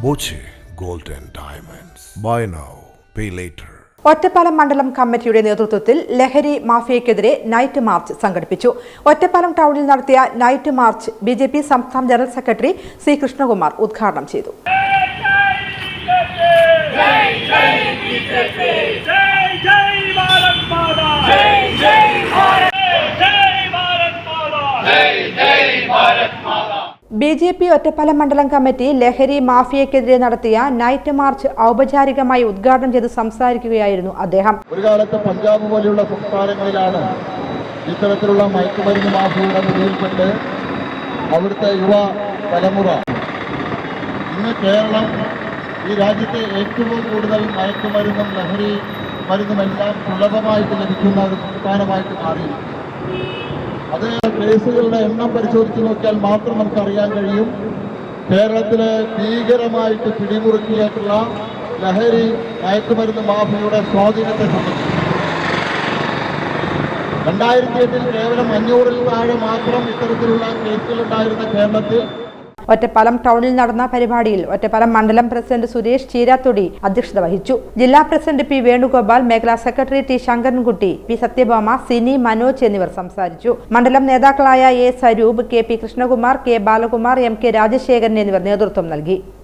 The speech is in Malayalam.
Boche Gold and Diamonds. Buy now, pay later. Ottapalam മണ്ഡലം കമ്മിറ്റിയുടെ നേതൃത്വത്തിൽ ലഹരി മാഫിയയ്ക്കെതിരെ നൈറ്റ് മാർച്ച് സംഘടിപ്പിച്ചു. ഒറ്റപ്പാലം ടൗണിൽ നടത്തിയ നൈറ്റ് മാർച്ച് ബിജെപി സംസ്ഥാന ജനറൽ സെക്രട്ടറി സി കൃഷ്ണകുമാർ ഉദ്ഘാടനം ചെയ്തു. ബിജെപി ഒറ്റപ്പാലം മണ്ഡലം കമ്മിറ്റി ലഹരി മാഫിയയ്ക്കെതിരെ നടത്തിയ നൈറ്റ് മാർച്ച് ഔപചാരികമായി ഉദ്ഘാടനം ചെയ്ത് സംസാരിക്കുകയായിരുന്നു അദ്ദേഹം. ഒരു കാലത്ത് പഞ്ചാബ് പോലെയുള്ള സംസ്ഥാനങ്ങളിലാണ് ഇത്തരത്തിലുള്ള മയക്കുമരുന്ന് മാഫിയയുടെ പിടിയിൽപ്പെട്ട് അവിടുത്തെ യുവ തലമുറ. ഇന്ന് കേരളം ഈ രാജ്യത്തെ ഏറ്റവും കൂടുതൽ മയക്കുമരുന്നും ലഹരി മരുന്നുമെല്ലാം സുലഭമായിട്ട് ലഭിക്കുന്ന ഒരു സംസ്ഥാനമായിട്ട് മാറിയിരിക്കുന്നു. അത് കേസുകളുടെ എണ്ണം പരിശോധിച്ച് നോക്കിയാൽ മാത്രം നമുക്കറിയാൻ കഴിയും. കേരളത്തിലെ ഭീകരമായിട്ട് പിടിമുറുക്കിയിട്ടുള്ള ലഹരി മയക്കുമരുന്ന് മാഫിയയുടെ സ്വാധീനത്തെ സംബന്ധിച്ച് 2008 കേവലം 500-ൽ താഴെ മാത്രം ഇത്തരത്തിലുള്ള കേസുകളുണ്ടായിരുന്ന കേരളത്തിൽ ഒറ്റപ്പാലം ടൗണിൽ നടന്ന പരിപാടിയിൽ ഒറ്റപ്പാലം മണ്ഡലം പ്രസിഡന്റ് സുരേഷ് ചീരാത്തൊടി അധ്യക്ഷത വഹിച്ചു. ജില്ലാ പ്രസിഡന്റ് പി വേണുഗോപാൽ, മേഖലാ secretary T Sankarankutty, P Sathyabhama, Sini, Manoj എന്നിവർ സംസാരിച്ചു. മണ്ഡലം നേതാക്കളായ A Swaroop, K P Krishnakumar, K Balakumar, M K Rajasekharan എന്നിവർ നേതൃത്വം നൽകി.